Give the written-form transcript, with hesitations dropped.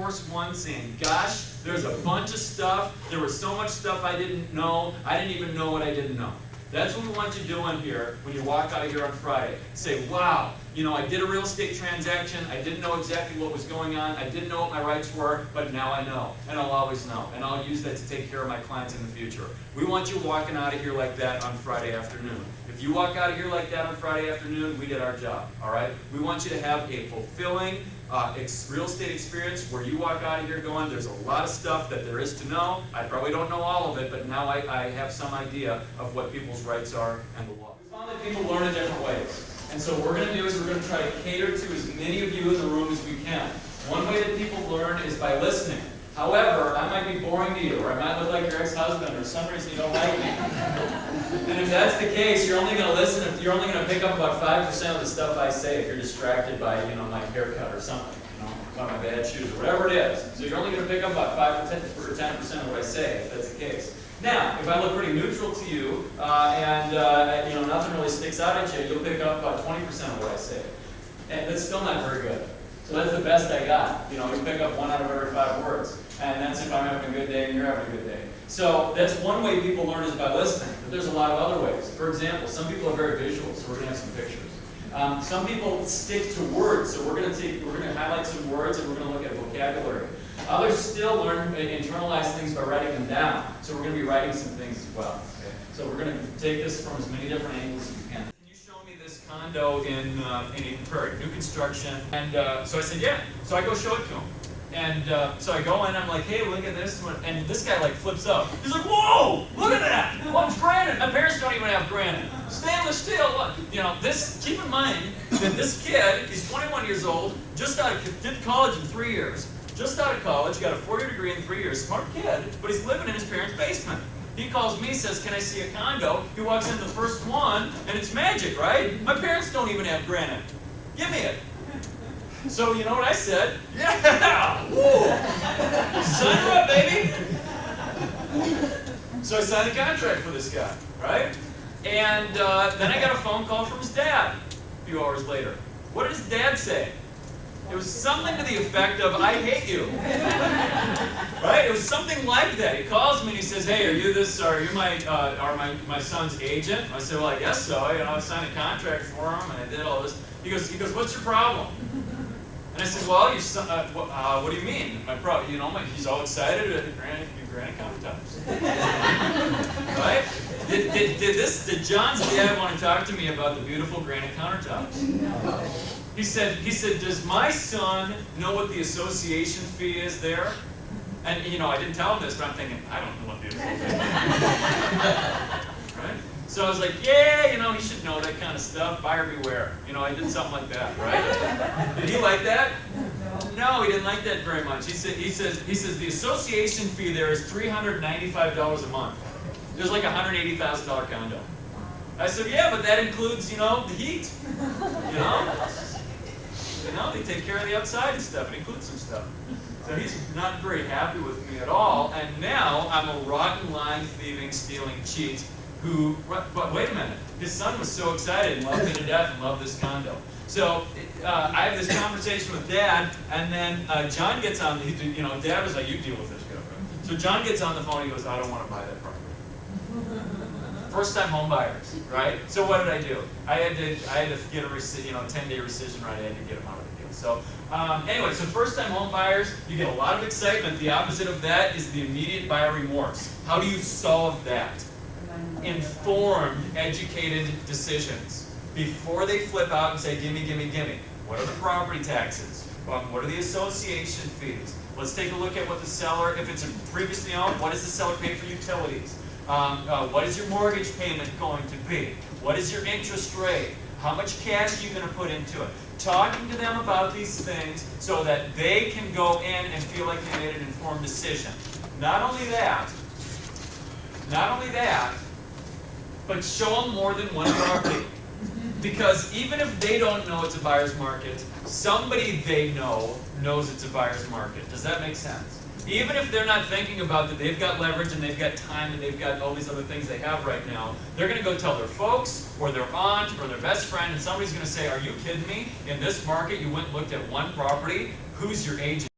first one saying, gosh, there's a bunch of stuff, there was so much stuff I didn't know, I didn't even know what I didn't know. That's what we want you doing here when you walk out of here on Friday. Say, wow, you know, I did a real estate transaction, I didn't know exactly what was going on, I didn't know what my rights were, but now I know, and I'll always know, and I'll use that to take care of my clients in the future. We want you walking out of here like that on Friday afternoon. If you walk out of here like that on Friday afternoon, we did our job, all right? We want you to have a fulfilling real estate experience where you walk out of here going, there's a lot of stuff that there is to know. I probably don't know all of it, but now I have some idea of what people's rights are and the law. We found that people learn in different ways. And so what we're going to do is we're going to try to cater to as many of you in the room as we can. One way that people learn is by listening. However, I might be boring to you, or I might look like your ex-husband, or for some reason you don't like me. And if that's the case, you're only going to listen, you're only going to pick up about 5% of the stuff I say if you're distracted by, you know, my haircut or something, you know, by my bad shoes, or whatever it is. So you're only going to pick up about 5 or 10% of what I say, if that's the case. Now, if I look pretty neutral to you, you know, nothing really sticks out at you, you'll pick up about 20% of what I say. And that's still not very good. So that's the best I got. You know, you pick up 1 out of every 5 words. And that's if I'm having a good day and you're having a good day. So that's one way people learn is by listening. But there's a lot of other ways. For example, some people are very visual, so we're going to have some pictures. Some people stick to words, so we're going to highlight some words and we're going to look at vocabulary. Others still learn and internalize things by writing them down. So we're going to be writing some things as well. Okay? So we're going to take this from as many different angles as we can. Can you show me this condo in Eden Prairie, new construction? And so I said, yeah. So I go show it to him. And so I go in, I'm like, hey, look at this one. And this guy like flips up. He's like, whoa, look at that. Well, it's granite. My parents don't even have granite. Stainless steel. What? You know, this, keep in mind that this kid, he's 21 years old, just did college in 3 years. Just out of college, got a 4-year degree in 3 years. Smart kid, but he's living in his parents' basement. He calls me, says, can I see a condo? He walks into the first one, and it's magic, right? My parents don't even have granite. Give me it. So you know what I said? Yeah! Woo! Sign her up, baby! So I signed the contract for this guy, right? And then I got a phone call from his dad a few hours later. What did his dad say? It was something to the effect of, I hate you. Right? It was something like that. He calls me and he says, hey, are you my son's agent? I said, well, I guess so. You know, I signed a contract for him and I did all this. He goes, what's your problem? And I said, well, your son, what do you mean? My problem, you know, he's all excited at granite countertops. Right? Did John's dad want to talk to me about the beautiful granite countertops? No. He said, does my son know what the association fee is there? And, you know, I didn't tell him this, but I'm thinking, I don't know what the association fee is. Right? So I was like, yeah, you know, he should know that kind of stuff. Buyer beware. You know, I did something like that, right? Did he like that? No, he didn't like that very much. He says the association fee there is $395 a month. There's like a $180,000 condo. I said, yeah, but that includes, you know, the heat. You know, they take care of the outside and stuff. It includes some stuff. So he's not very happy with me at all. And now I'm a rotten, lying, thieving, stealing cheat who, but wait a minute. His son was so excited and loved me to death and loved this condo. So I have this conversation with Dad, and then John gets on, you know, Dad was like, you deal with this guy. So John gets on the phone, he goes, I don't want to buy that property. First-time home buyers, right? So what did I do? I had to get a 10-day rescission right. I had to get them out of the deal. So anyway, so first-time home buyers, you get a lot of excitement. The opposite of that is the immediate buyer remorse. How do you solve that? Informed, educated decisions. Before they flip out and say, gimme, gimme, gimme. What are the property taxes? What are the association fees? Let's take a look at what the seller, if it's previously owned, what does the seller pay for utilities? What is your mortgage payment going to be? What is your interest rate? How much cash are you going to put into it? Talking to them about these things so that they can go in and feel like they made an informed decision. Not only that, but show them more than one property. Because even if they don't know it's a buyer's market, somebody they know knows it's a buyer's market. Does that make sense? Even if they're not thinking about that they've got leverage and they've got time and they've got all these other things they have right now, they're going to go tell their folks or their aunt or their best friend, and somebody's going to say, are you kidding me? In this market, you went and looked at one property. Who's your agent?